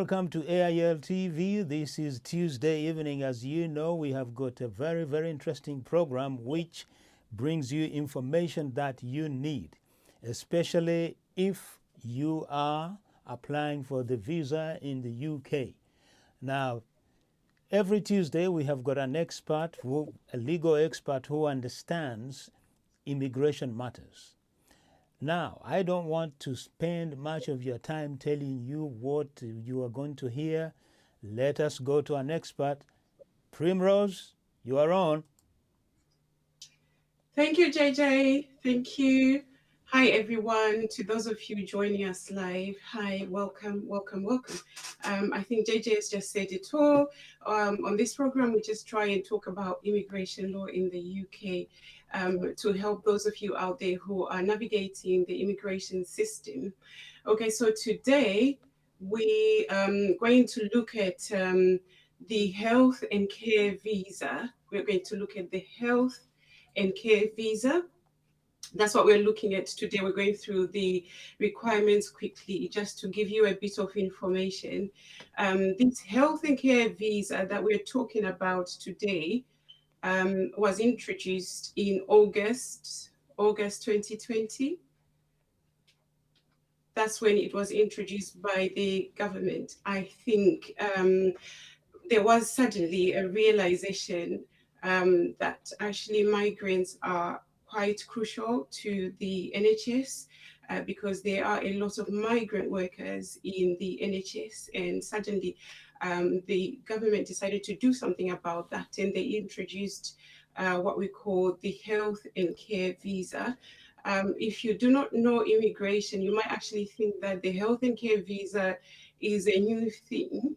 welcome to AIL TV. This is Tuesday evening. As you know, we have got a very, very interesting program which brings you information that you need, especially if you are applying for the visa in the UK. Now, every Tuesday we have got an expert, a legal expert who understands immigration matters. Now, I don't want to spend much of your time telling you what you are going to hear. Let us go to an expert. Primrose, you are on. Thank you, JJ. Thank you. Hi, everyone. To those of you joining us live, hi, welcome, welcome, welcome. I think JJ has just said it all. On this program, we just try and talk about immigration law in the UK to help those of you out there who are navigating the immigration system. Okay, so today we going to look at the health and care visa. We're going to look at the health and care visa. That's what we're looking at today. We're going through the requirements quickly just to give you a bit of information. This health and care visa that we're talking about today was introduced in August 2020. That's when it was introduced by the government. I think there was suddenly a realization that actually migrants are quite crucial to the NHS because there are a lot of migrant workers in the NHS, and suddenly the government decided to do something about that, and they introduced what we call the health and care visa. If you do not know immigration, you might actually think that the health and care visa is a new thing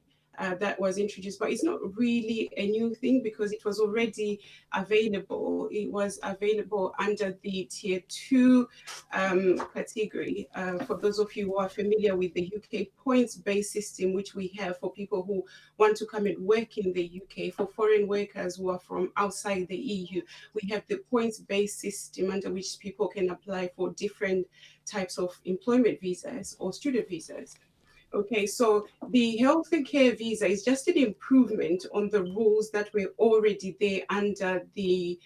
that was introduced, but it's not really a new thing because it was already available. It was available under the tier 2 category. For those of you who are familiar with the UK points-based system, which we have for people who want to come and work in the UK, for foreign workers who are from outside the EU, we have the points-based system under which people can apply for different types of employment visas or student visas. Okay, so the health and care visa is just an improvement on the rules that were already there under the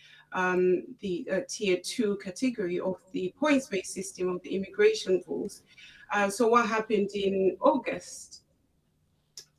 tier 2 category of the points-based system of the immigration rules. So what happened in August,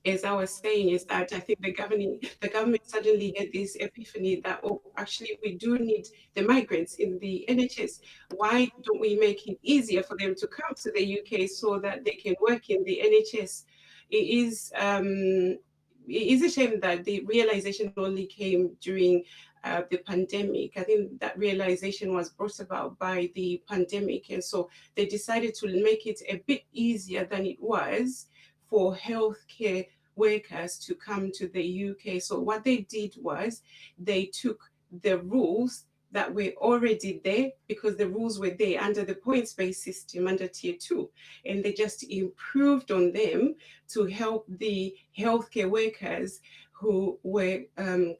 as I was saying, is that I think the government suddenly had this epiphany that, oh, actually we do need the migrants in the NHS. Why don't we make it easier for them to come to the UK so that they can work in the NHS? It is a shame that the realization only came during the pandemic. I think that realization was brought about by the pandemic, and so they decided to make it a bit easier than it was for healthcare workers to come to the UK. So what they did was they took the rules that were already there because the rules were there under the points-based system under tier 2, and they just improved on them to help the healthcare workers who were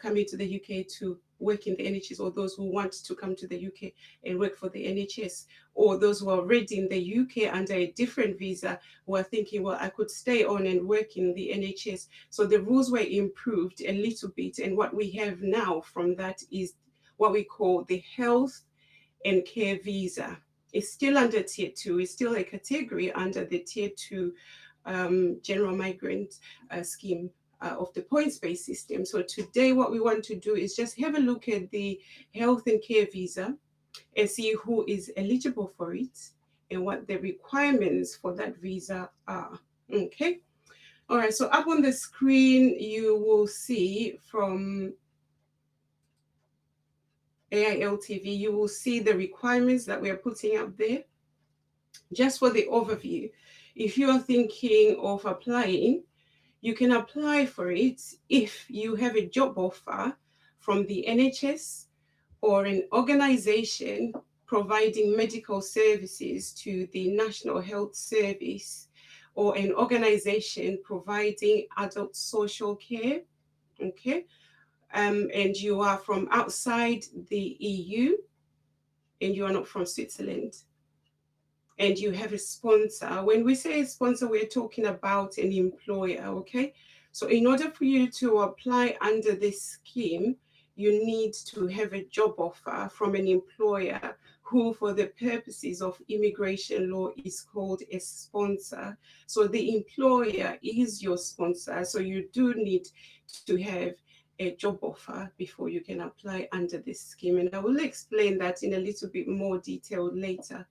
coming to the UK to work in the NHS, or those who want to come to the UK and work for the NHS, or those who are already in the UK under a different visa who are thinking, well, I could stay on and work in the NHS. So the rules were improved a little bit, and what we have now from that is what we call the health and care visa. It's still under tier 2, it's still a category under the tier 2 general migrant scheme of the points-based system. So today what we want to do is just have a look at the health and care visa and see who is eligible for it and what the requirements for that visa are. Okay. All right. So up on the screen, you will see from AIL TV, you will see the requirements that we are putting up there. Just for the overview, if you are thinking of applying, you can apply for it if you have a job offer from the NHS or an organization providing medical services to the National Health Service, or an organization providing adult social care. Okay. And you are from outside the EU and you are not from Switzerland. and you have a sponsor. When we say a sponsor, we're talking about an employer, okay? So in order for you to apply under this scheme, you need to have a job offer from an employer who, for the purposes of immigration law, is called a sponsor. So the employer is your sponsor. So you do need to have a job offer before you can apply under this scheme. And I will explain that in a little bit more detail later.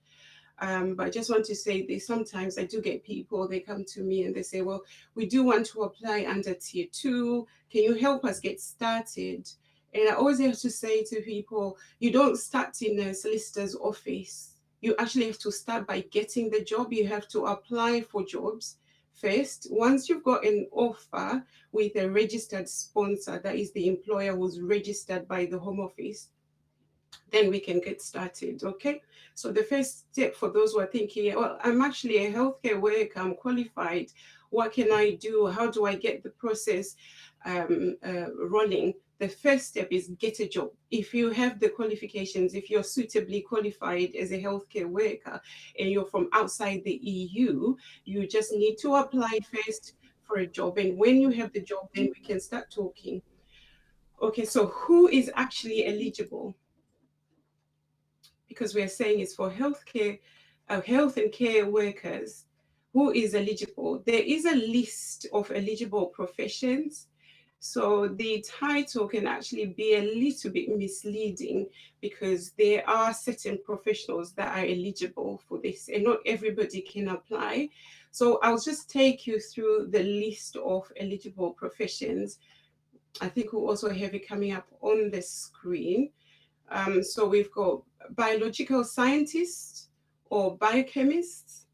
But I just want to say this, sometimes I do get people, they come to me and they say, well, we do want to apply under tier 2. Can you help us get started? And I always have to say to people, you don't start in a solicitor's office. You actually have to start by getting the job. You have to apply for jobs first. Once you've got an offer with a registered sponsor, that is the employer who's registered by the Home Office, then we can get started. Okay. So the first step for those who are thinking, well, I'm actually a healthcare worker, I'm qualified. What can I do? How do I get the process rolling? The first step is get a job. If you have the qualifications, if you're suitably qualified as a healthcare worker and you're from outside the EU, you just need to apply first for a job. And when you have the job, then we can start talking. Okay, so who is actually eligible? Because we are saying it's for healthcare, health and care workers. Who is eligible? There is a list of eligible professions. So the title can actually be a little bit misleading because there are certain professionals that are eligible for this and not everybody can apply. So I'll just take you through the list of eligible professions. I think we'll also have it coming up on the screen. So we've got biological scientists or biochemists.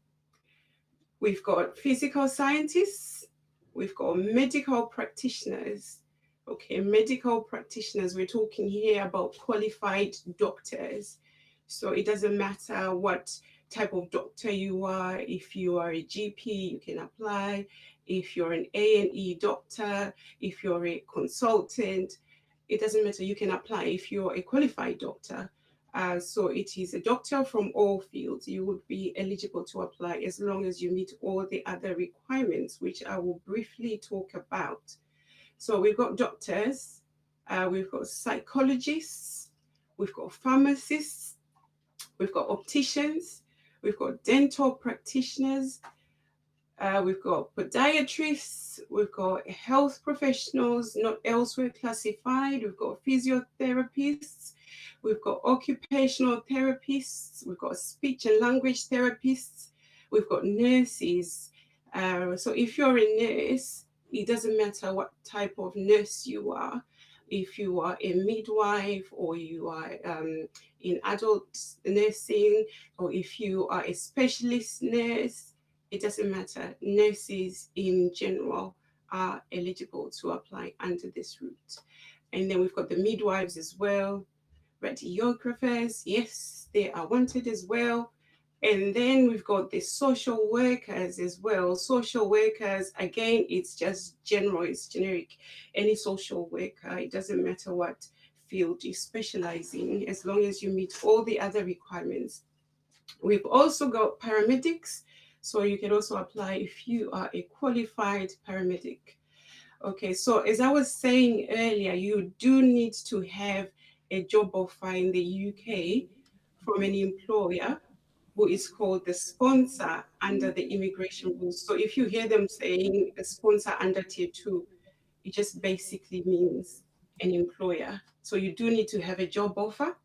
We've got physical scientists. We've got medical practitioners. Okay, medical practitioners, we're talking here about qualified doctors. So it doesn't matter what type of doctor you are. If you are a GP, you can apply. If you're an A&E doctor, if you're a consultant, it doesn't matter, you can apply if you're a qualified doctor. So it is a doctor from all fields. You would be eligible to apply as long as you meet all the other requirements, which I will briefly talk about. So we've got doctors, we've got psychologists, we've got pharmacists, we've got opticians, we've got dental practitioners, we've got podiatrists, we've got health professionals not elsewhere classified, we've got physiotherapists, we've got occupational therapists, we've got speech and language therapists, we've got nurses. So if you're a nurse, it doesn't matter what type of nurse you are. If you are a midwife or you are in adult nursing, or if you are a specialist nurse, it doesn't matter. Nurses in general are eligible to apply under this route. And then we've got the midwives as well, radiographers, yes, they are wanted as well. And then we've got the social workers as well. Social workers, again, it's just general, it's generic. Any social worker, it doesn't matter what field you specialize in, as long as you meet all the other requirements. We've also got paramedics. So you can also apply if you are a qualified paramedic. Okay, so as I was saying earlier, you do need to have a job offer in the UK from an employer who is called the sponsor under the immigration rules. So if you hear them saying a sponsor under tier 2, it just basically means an employer. So you do need to have a job offer.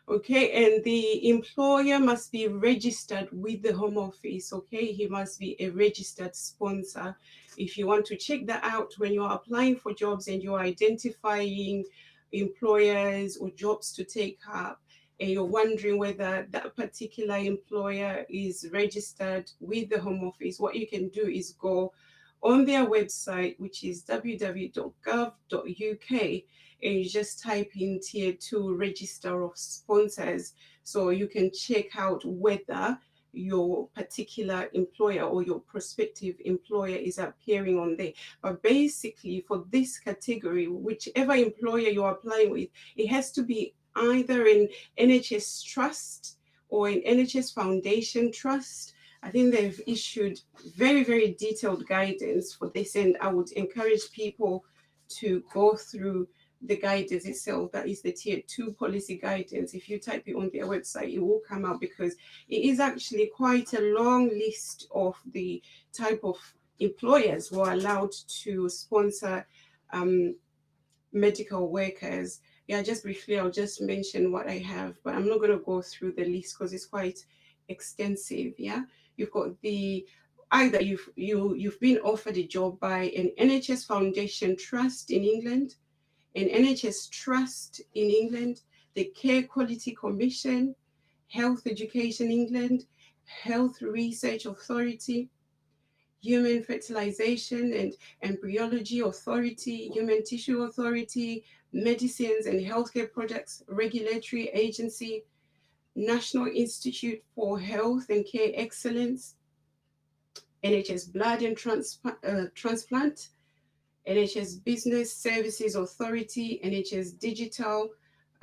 Okay, and the employer must be registered with the Home Office. Okay, he must be a registered sponsor. If you want to check that out when you're applying for jobs and you're identifying employers or jobs to take up, and you're wondering whether that particular employer is registered with the Home Office, what you can do is go on their website, which is www.gov.uk, and you just type in tier 2 register of sponsors, so you can check out whether your particular employer or your prospective employer is appearing on there. But basically for this category, whichever employer you're applying with, it has to be either an NHS trust or an NHS Foundation Trust. I think they've issued very, very detailed guidance for this, and I would encourage people to go through the guidance itself. That is the Tier 2 policy guidance. If you type it on their website, it will come out, because it is actually quite a long list of the type of employers who are allowed to sponsor um, medical workers. Yeah, just briefly, I'll just mention what I have, but I'm not going to go through the list because it's quite extensive. Yeah, you've got the either you've been offered a job by an NHS Foundation Trust in England, an NHS Trust in England, the Care Quality Commission, Health Education England, Health Research Authority, Human Fertilization and Embryology Authority, Human Tissue Authority, Medicines and Healthcare Products Regulatory Agency, National Institute for Health and Care Excellence, NHS Blood and Transplant, NHS Business Services Authority, NHS Digital,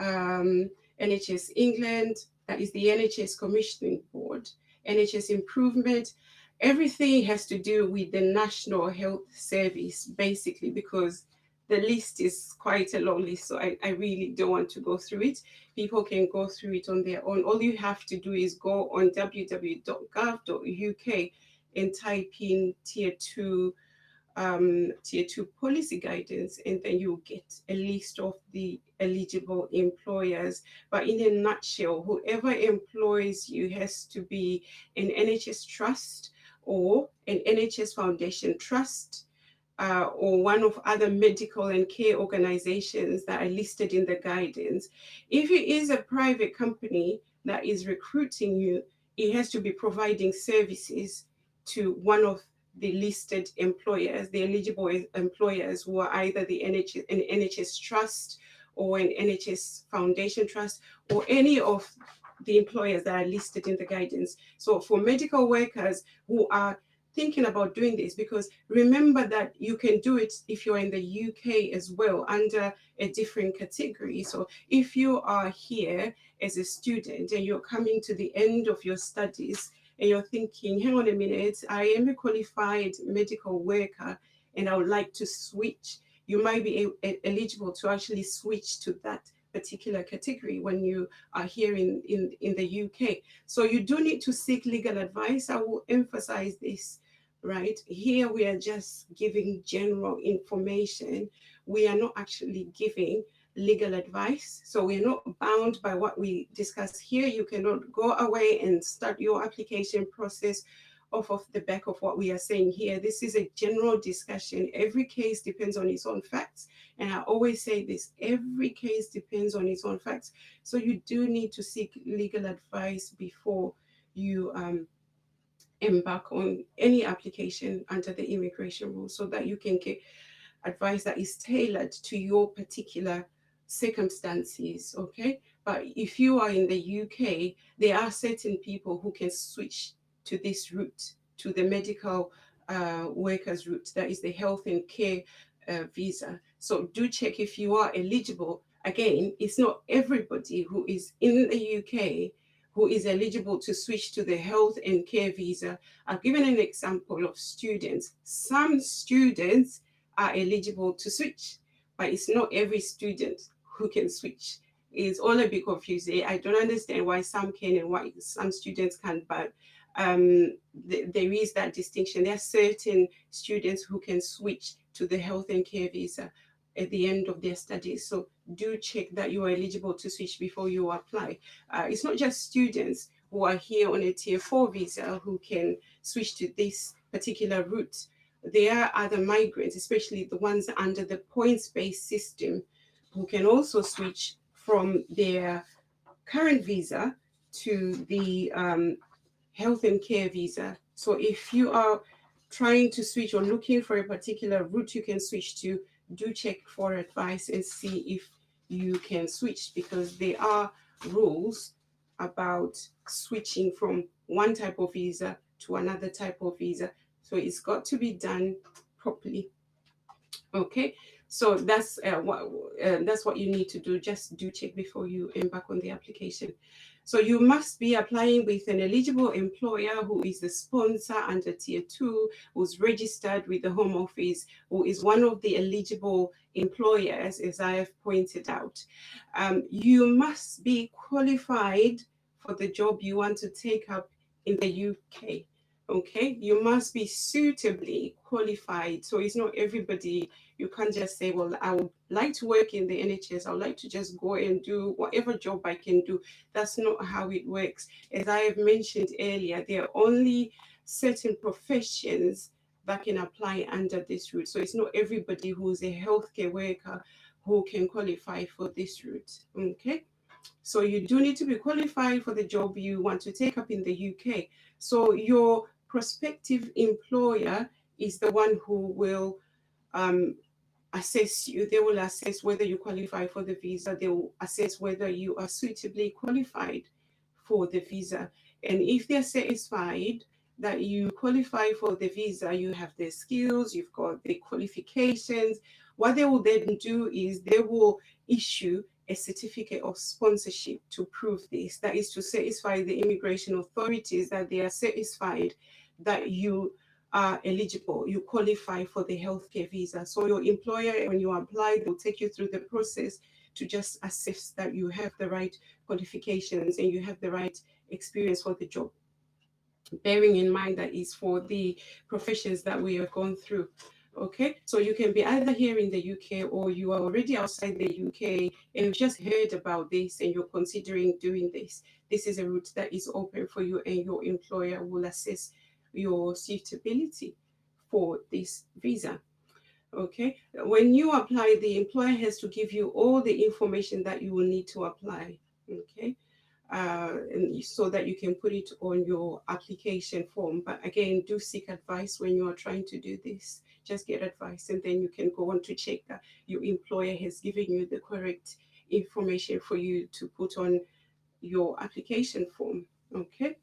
NHS England, that is the NHS Commissioning Board, NHS Improvement. Everything has to do with the National Health Service, basically, because the list is quite a long list, so I really don't want to go through it. People can go through it on their own. All you have to do is go on www.gov.uk and type in tier 2 policy guidance, and then you'll get a list of the eligible employers. But in a nutshell, whoever employs you has to be an NHS trust or an NHS Foundation Trust, or one of other medical and care organizations that are listed in the guidance. If it is a private company that is recruiting you, it has to be providing services to one of the listed employers, the eligible employers, who are either an NHS trust or an NHS Foundation Trust, or any of the employers that are listed in the guidance. So for medical workers who are thinking about doing this, because remember that you can do it if you're in the UK as well under a different category. So if you are here as a student and you're coming to the end of your studies and you're thinking, hang on a minute, I am a qualified medical worker and I would like to switch, you might be eligible to actually switch to that particular category when you are here in the UK. So you do need to seek legal advice. I will emphasize this, right? Here we are just giving general information. We are not actually giving legal advice. So we're not bound by what we discuss here. You cannot go away and start your application process off of the back of what we are saying here. This is a general discussion. Every case depends on its own facts. And I always say this, every case depends on its own facts. So you do need to seek legal advice before you embark on any application under the immigration rules, so that you can get advice that is tailored to your particular circumstances. Okay, but if you are in the UK, there are certain people who can switch to this route, to the medical workers route, that is the health and care visa. So do check if you are eligible. Again, it's not everybody who is in the UK who is eligible to switch to the health and care visa. I've given an example of students. Some students are eligible to switch, but it's not every student who can switch. It's all a bit confusing. I don't understand why some can and why some students can't, but there is that distinction. There are certain students who can switch to the health and care visa at the end of their studies. So do check that you are eligible to switch before you apply. It's not just students who are here on a tier 4 visa who can switch to this particular route. There are other migrants, especially the ones under the points-based system, who can also switch from their current visa to the health and care visa. So if you are trying to switch or looking for a particular route you can switch to, do check for advice and see if you can switch, because there are rules about switching from one type of visa to another type of visa. So it's got to be done properly. Okay, so that's what you need to do. Just do check before you embark on the application. So you must be applying with an eligible employer who is the sponsor under Tier 2, who's registered with the Home Office, who is one of the eligible employers, as I have pointed out. You must be qualified for the job you want to take up in the UK. Okay, you must be suitably qualified. So it's not everybody. You can't just say, well, I would like to work in the NHS. I would like to just go and do whatever job I can do. That's not how it works. As I have mentioned earlier, there are only certain professions that can apply under this route. So it's not everybody who's a healthcare worker who can qualify for this route. Okay. So you do need to be qualified for the job you want to take up in the UK. So your prospective employer is the one who will um, assess you. They will assess whether you qualify for the visa. They will assess whether you are suitably qualified for the visa. And if they're satisfied that you qualify for the visa, you have the skills, you've got the qualifications, what they will then do is they will issue a certificate of sponsorship to prove this. That is to satisfy the immigration authorities that they are satisfied that you are eligible, you qualify for the healthcare visa. So your employer, when you apply, they'll take you through the process to just assess that you have the right qualifications and you have the right experience for the job. Bearing in mind that is for the professions that we have gone through. Okay, so you can be either here in the UK or you are already outside the UK and you've just heard about this and you're considering doing this. This is a route that is open for you and your employer will assess your suitability for this visa. Okay, when you apply, the employer has to give you all the information that you will need to apply. Okay, and so that you can put it on your application form. But again, do seek advice when you are trying to do this. Just get advice, and then you can go on to check that your employer has given you the correct information for you to put on your application form. Okay.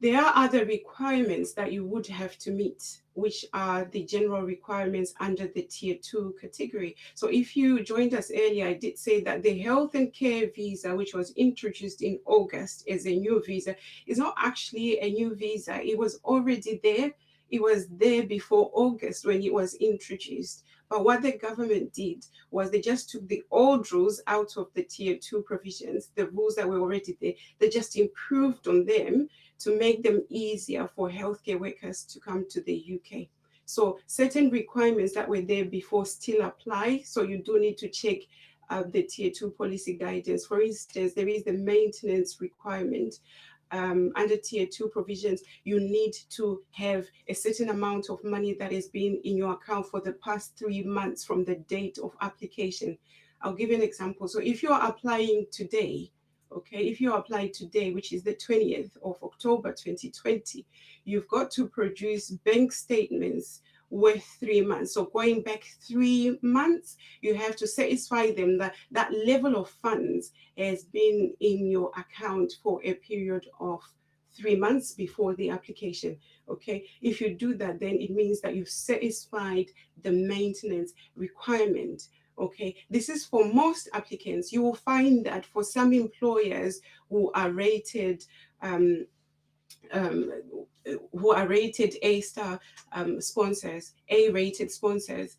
There are other requirements that you would have to meet, which are the general requirements under the Tier 2 category. So if you joined us earlier, I did say that the health and care visa, which was introduced in August as a new visa, is not actually a new visa. It was already there. It was there before August when it was introduced. But what the government did was they just took the old rules out of the Tier 2 provisions, the rules that were already there. They just improved on them to make them easier for healthcare workers to come to the UK. So certain requirements that were there before still apply. So you do need to check the Tier 2 policy guidance. For instance, there is the maintenance requirement. Under Tier 2 provisions, you need to have a certain amount of money that has been in your account for the past 3 months from the date of application. I'll give you an example. So if you're applying today, okay, if you apply today, which is the 20th of October 2020, you've got to produce bank statements worth 3 months. So going back 3 months, you have to satisfy them that that level of funds has been in your account for a period of 3 months before the application. Okay, if you do that, then it means that you've satisfied the maintenance requirement. Okay, this is for most applicants. You will find that for some employers who are rated um, um, A-star sponsors, A-rated sponsors,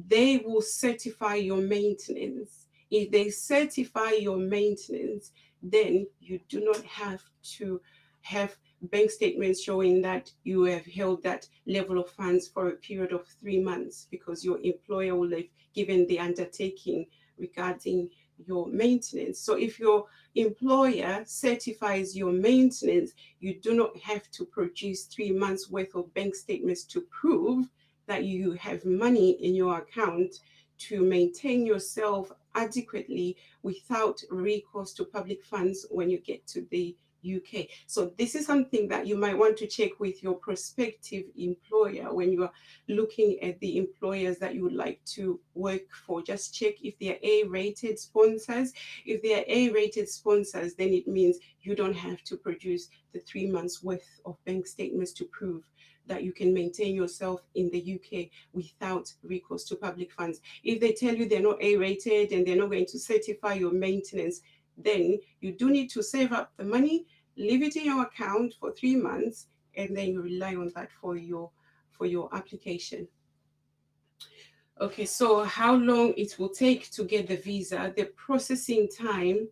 they will certify your maintenance. If they certify your maintenance, then you do not have to have bank statements showing that you have held that level of funds for a period of 3 months, because your employer will have given the undertaking regarding your maintenance. So if your employer certifies your maintenance, you do not have to produce 3 months worth of bank statements to prove that you have money in your account to maintain yourself adequately without recourse to public funds when you get to the UK. So this is something that you might want to check with your prospective employer when you are looking at the employers that you would like to work for. Just check if they are A-rated sponsors. If they are A-rated sponsors, then it means you don't have to produce the 3 months worth of bank statements to prove that you can maintain yourself in the UK without recourse to public funds. If they tell you they're not A-rated and they're not going to certify your maintenance, then you do need to save up the money, leave it in your account for 3 months, and then you rely on that for your application. Okay, so how long it will take to get the visa? The processing time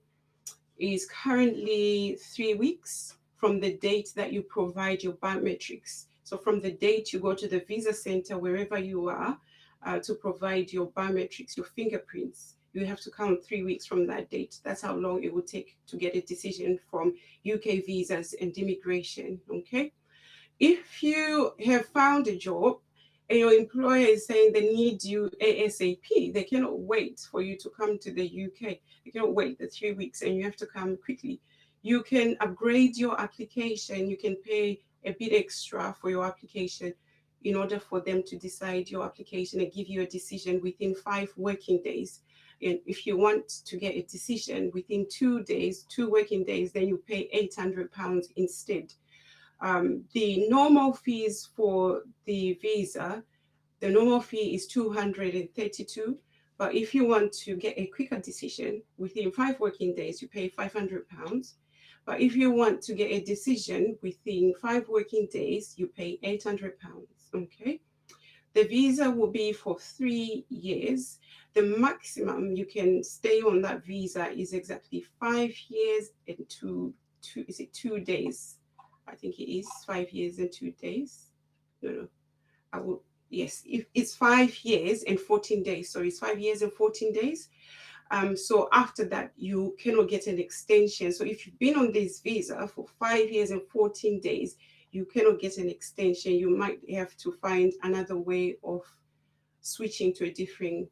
is currently 3 weeks from the date that you provide your biometrics. So from the date you go to the visa center, wherever you are, to provide your biometrics, your fingerprints, you have to count 3 weeks from that date. That's how long it will take to get a decision from UK visas and immigration. Okay. If you have found a job and your employer is saying they need you ASAP, they cannot wait for you to come to the UK. They cannot wait the 3 weeks and you have to come quickly. You can upgrade your application. You can pay a bit extra for your application in order for them to decide your application and give you a decision within 5 working days. And if you want to get a decision within 2 days, 2 working days, then you pay £800 instead. The normal fees for the visa, the normal fee is 232. But if you want to get a quicker decision within 5 working days, you pay £500. But if you want to get a decision within 5 working days, you pay £800. Okay. The visa will be for 3 years. The maximum you can stay on that visa is exactly 5 years and two is it 2 days? I think it is 5 years and 2 days. No, no. I will yes, if it's 5 years and 14 days. So it's 5 years and 14 days. So after that, you cannot get an extension. So if you've been on this visa for 5 years and 14 days, you cannot get an extension. You might have to find another way of switching to a different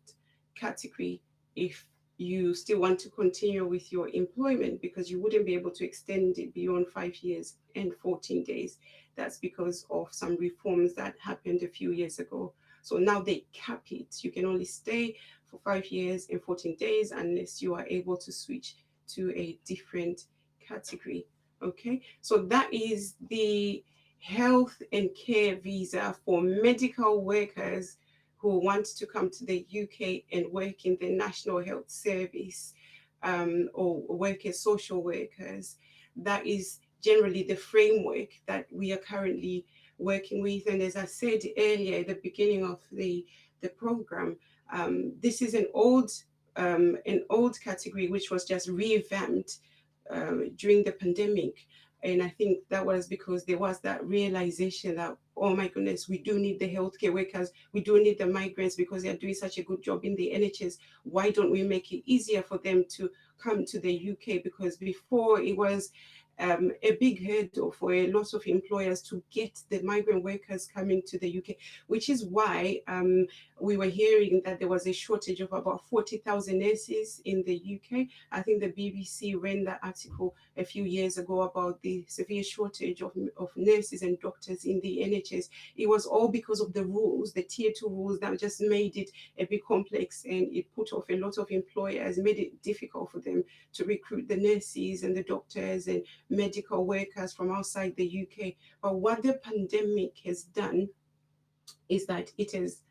category if you still want to continue with your employment, because you wouldn't be able to extend it beyond 5 years and 14 days. That's because of some reforms that happened a few years ago. So now they cap it. You can only stay for 5 years and 14 days unless you are able to switch to a different category. Okay, so that is the health and care visa for medical workers who want to come to the UK and work in the National Health Service, or work as social workers. That is generally the framework that we are currently working with. And as I said earlier at the beginning of the program, this is an old category which was just revamped during the pandemic. And I think that was because there was that realization that, oh my goodness, we do need the healthcare workers, we do need the migrants because they're doing such a good job in the NHS. Why don't we make it easier for them to come to the UK? Because before it was a big hurdle for a lot of employers to get the migrant workers coming to the UK, which is why we were hearing that there was a shortage of about 40,000 nurses in the UK. I think the BBC ran that article a few years ago about the severe shortage of nurses and doctors in the NHS. It was all because of the rules, the tier 2 rules that just made it a bit complex, and it put off a lot of employers, made it difficult for them to recruit the nurses and the doctors and medical workers from outside the UK. But what the pandemic has done is that it has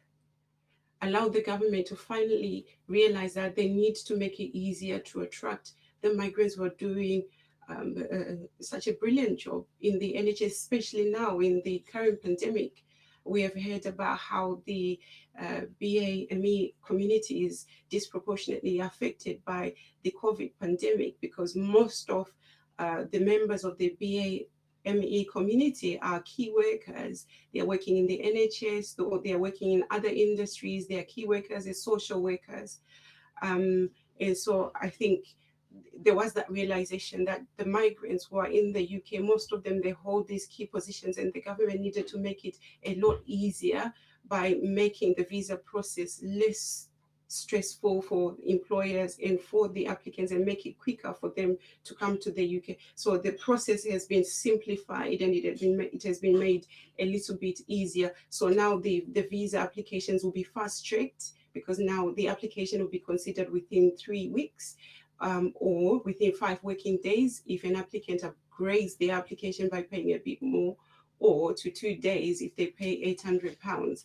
allowed the government to finally realize that they need to make it easier to attract the migrants who are doing such a brilliant job in the NHS, especially now in the current pandemic. We have heard about how the BAME community is disproportionately affected by the COVID pandemic, because most of the members of the BAME community are key workers. They are working in the NHS, or they are working in other industries. They are key workers as social workers. And so I think there was that realization that the migrants who are in the UK, most of them, they hold these key positions, and the government needed to make it a lot easier by making the visa process less stressful for employers and for the applicants, and make it quicker for them to come to the UK. So the process has been simplified, and it has been made a little bit easier. So now the visa applications will be fast tracked, because now the application will be considered within 3 weeks, or within 5 working days if an applicant upgrades their application by paying a bit more, or to 2 days if they pay £800.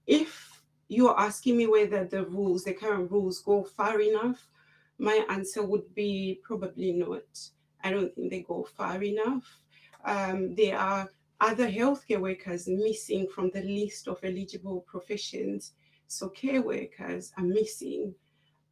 If you're asking me whether the current rules go far enough, My answer would be probably not. I don't think they go far enough. There are other healthcare workers missing from the list of eligible professions. So care workers are missing,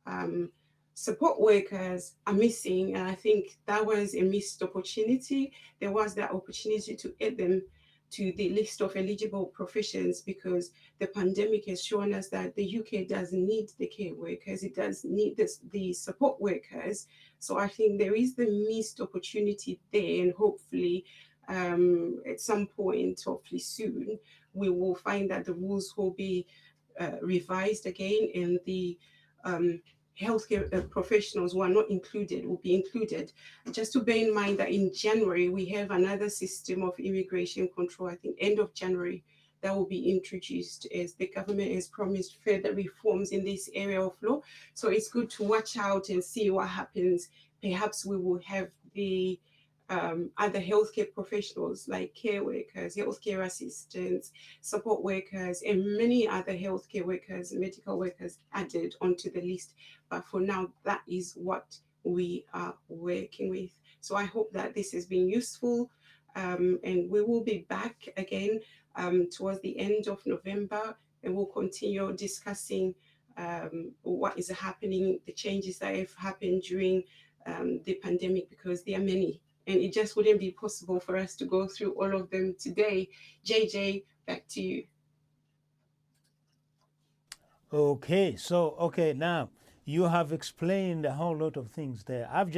um, support workers are missing, and I think that was a missed opportunity. There was that opportunity to add them to the list of eligible professions because the pandemic has shown us that the UK does need the care workers, it does need the support workers. So I think there is the missed opportunity there, and hopefully, at some point, hopefully soon, we will find that the rules will be revised again, and the um, healthcare professionals who are not included will be included. Just to bear in mind that in January we have another system of immigration control, I think end of January, that will be introduced as the government has promised further reforms in this area of law. So it's good to watch out and see what happens. Perhaps we will have the other healthcare professionals like care workers, healthcare assistants, support workers, and many other healthcare workers, medical workers added onto the list. But for now, that is what we are working with. So I hope that this has been useful. And we will be back again towards the end of November, and we'll continue discussing what is happening, the changes that have happened during the pandemic, because there are many. And it just wouldn't be possible for us to go through all of them today. JJ, back to you. Okay, so okay, now you have explained a whole lot of things there. I've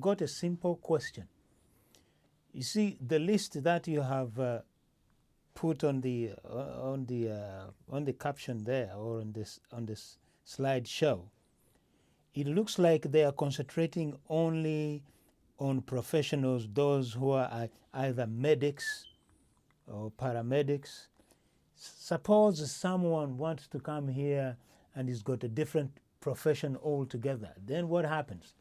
got a simple question. You see, the list that you have put on the on the caption there, or on this slideshow, it looks like they are concentrating only on professionals, those who are either medics or paramedics. Suppose someone wants to come here and he's got a different profession altogether, then what happens?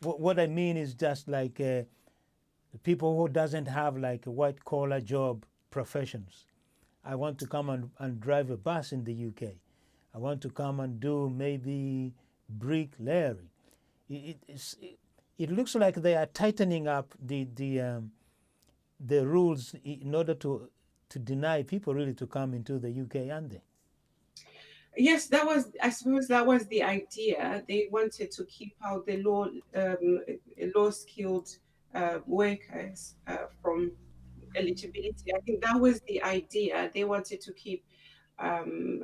What I mean is just like people who doesn't have like a white collar job professions. I want to come and drive a bus in the UK. I want to come and do maybe bricklayering. It looks like they are tightening up the rules in order to deny people really to come into the UK, aren't they? Yes, that was, I suppose that was the idea. They wanted to keep out the low skilled workers from eligibility. I think that was the idea. They wanted to keep um,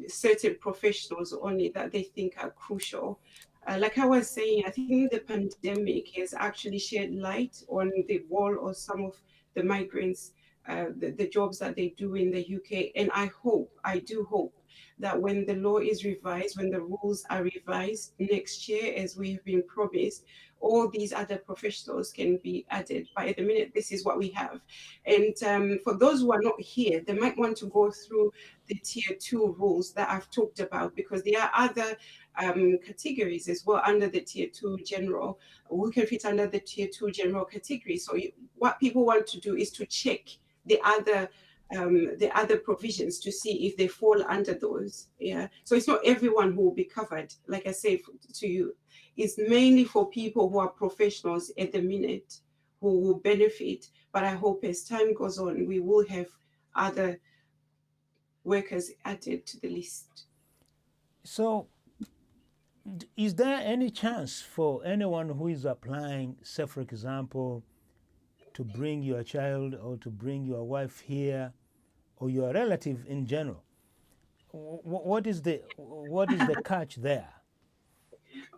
certain professionals only that they think are crucial. Like I was saying, I think the pandemic has actually shed light on the role of some of the migrants, the jobs that they do in the UK. And I do hope that when the law is revised, when the rules are revised next year, as we have been promised, all these other professionals can be added. But at the minute, this is what we have. And for those who are not here, they might want to go through the tier two rules that I've talked about, because there are other categories as well under the tier two general who can fit under the tier two general category. So what people want to do is to check the other provisions to see if they fall under those. Yeah. So it's not everyone who will be covered. Like I say to you, it's mainly for people who are professionals at the minute who will benefit. But I hope as time goes on, we will have other workers added to the list. So, is there any chance for anyone who is applying, say for example, to bring your child or to bring your wife here, or your relative in general? What is the catch there?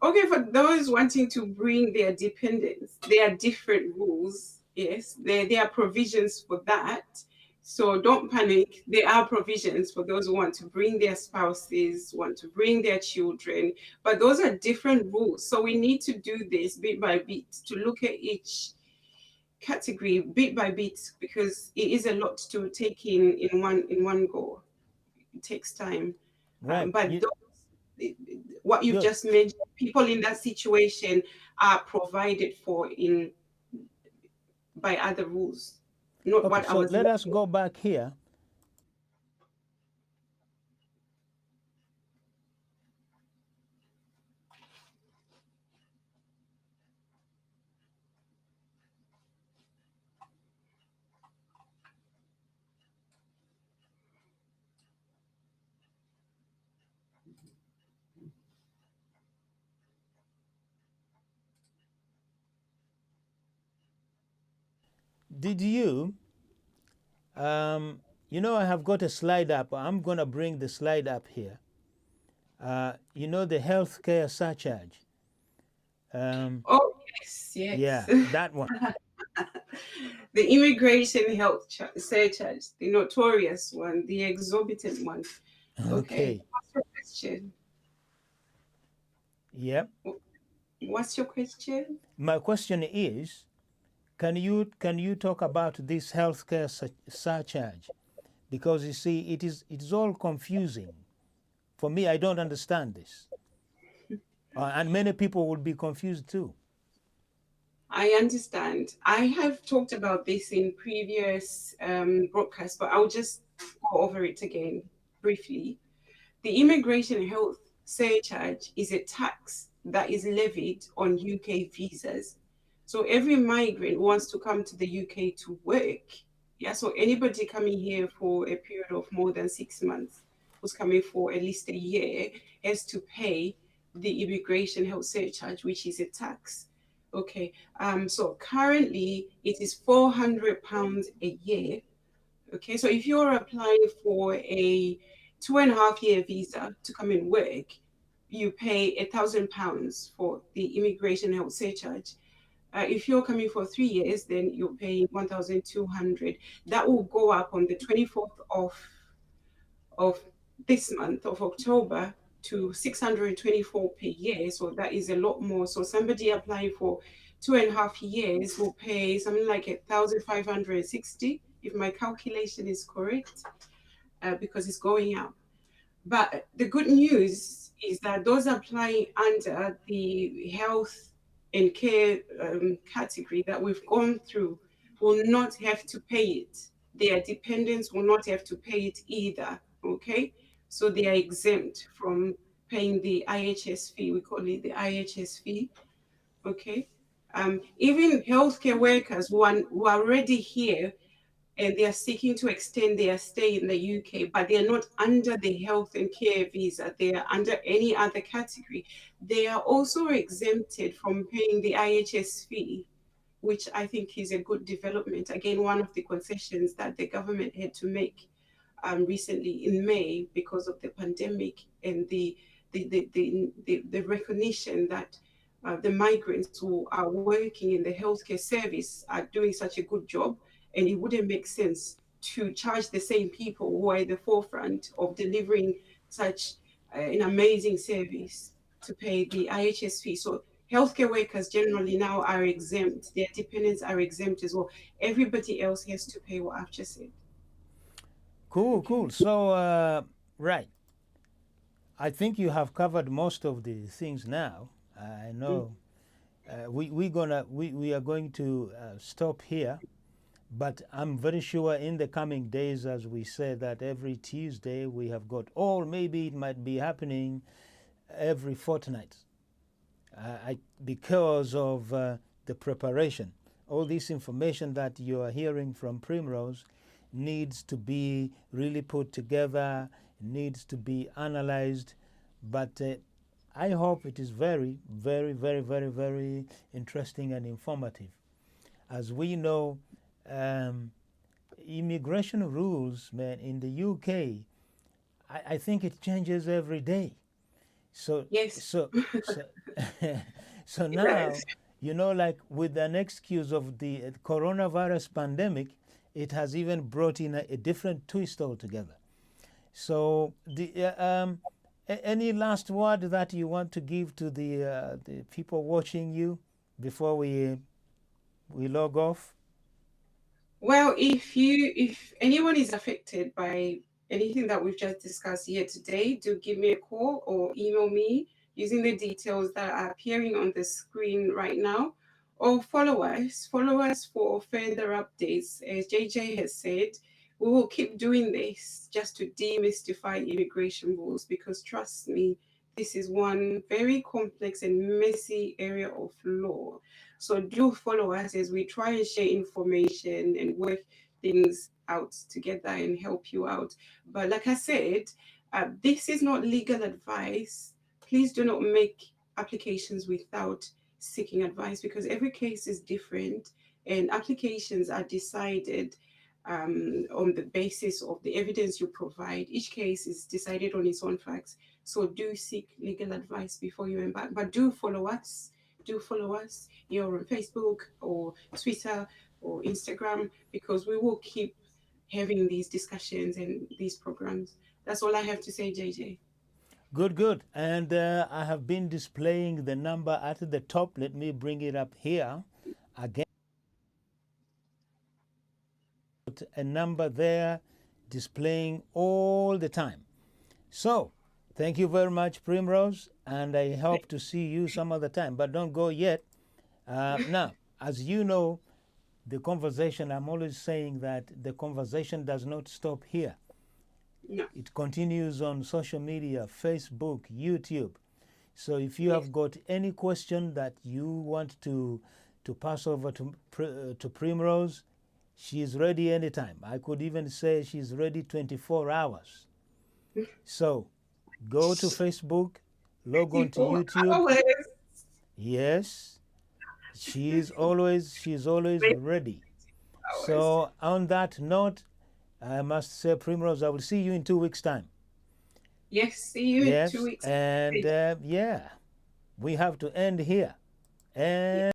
Okay, for those wanting to bring their dependents, there are different rules. Yes, there are provisions for that. So don't panic. There are provisions for those who want to bring their spouses, want to bring their children, but those are different rules. So we need to do this bit by bit to look at each category bit by bit, because it is a lot to take in one go. It takes time. Right. But what you've Good. just mentioned, people in that situation are provided for in by other rules, not Okay. what I So was let us mentioning. go back here. did you, you know, I have got a slide up. I'm going to bring the slide up here. You know, the healthcare surcharge. Um, Oh, yes, yes. yeah, that one. The immigration health surcharge, the notorious one, the exorbitant one. Okay, Okay. what's your question? Yep. What's your question? My question is, can you talk about this healthcare surcharge? Because you see, it is all confusing. For me, I don't understand this, and many people will be confused too. I understand. I have talked about this in previous broadcasts, but I'll just go over it again briefly. The immigration health surcharge is a tax that is levied on UK visas. So every migrant who wants to come to the UK to work, yeah, so anybody coming here for a period of more than 6 months, who's coming for at least a year, has to pay the immigration health surcharge, which is a tax. Okay, so currently it is £400 a year. Okay, so if you're applying for a 2.5 year visa to come and work, you pay £1,000 for the immigration health surcharge. If you're coming for 3 years, then you're paying 1,200. That will go up on the 24th of this month of October to 624 per year. So that is a lot more. So somebody applying for 2.5 years will pay something like 1,560, if my calculation is correct, because it's going up. But the good news is that those applying under the health and care category that we've gone through will not have to pay it. Their dependents will not have to pay it either. Okay, so they are exempt from paying the IHS fee. We call it the IHS fee. Okay, even healthcare workers who are already here and they are seeking to extend their stay in the UK, but they are not under the health and care visa. They are under any other category. They are also exempted from paying the IHS fee, which I think is a good development. Again, one of the concessions that the government had to make recently in May because of the pandemic and the recognition that the migrants who are working in the healthcare service are doing such a good job, and it wouldn't make sense to charge the same people who are at the forefront of delivering such an amazing service to pay the IHS fee. So healthcare workers generally now are exempt. Their dependents are exempt as well. Everybody else has to pay what I've just said. Cool, Okay. cool. So, right, I think you have covered most of the things now. I Mm. know we are going to stop here, but I'm very sure in the coming days, as we said, that every Tuesday we have got, or maybe it might be happening every fortnight, because of the preparation. All this information that you are hearing from Primrose needs to be really put together, needs to be analyzed. But I hope it is very, very, very, very, very interesting and informative. As we know, um, immigration rules, man, in the UK, I think it changes every day. So, Yes, so, so, so it does. now, you know, like with an excuse of the coronavirus pandemic, it has even brought in a different twist altogether. So, any last word that you want to give to the people watching you before we log off? Well, if anyone is affected by anything that we've just discussed here today, do give me a call or email me using the details that are appearing on the screen right now, or follow us for further updates. As JJ has said, we will keep doing this just to demystify immigration rules, because trust me, this is one very complex and messy area of law. So do follow us as we try and share information and work things out together and help you out. But like I said, this is not legal advice. Please do not make applications without seeking advice, because every case is different and applications are decided on the basis of the evidence you provide. Each case is decided on its own facts. So do seek legal advice before you embark. But do follow us. Do follow us here on Facebook or Twitter or Instagram, because we will keep having these discussions and these programs. That's all I have to say, JJ. Good, good. And I have been displaying the number at the top. Let me bring it up here again. A number there displaying all the time. So, thank you very much, Primrose, and I hope to see you some other time. But don't go yet. Now, as you know, the conversation, I'm always saying that the conversation does not stop here. No. It continues on social media, Facebook, YouTube. So if you have got any question that you want to pass over to Primrose, she's ready anytime. I could even say she's ready 24 hours. So go to Facebook, log on to YouTube. Hours. Yes, she's always ready. So on that note, I must say, Primrose, I will see you in 2 weeks' time. Yes, see you in 2 weeks. And yeah, we have to end here. And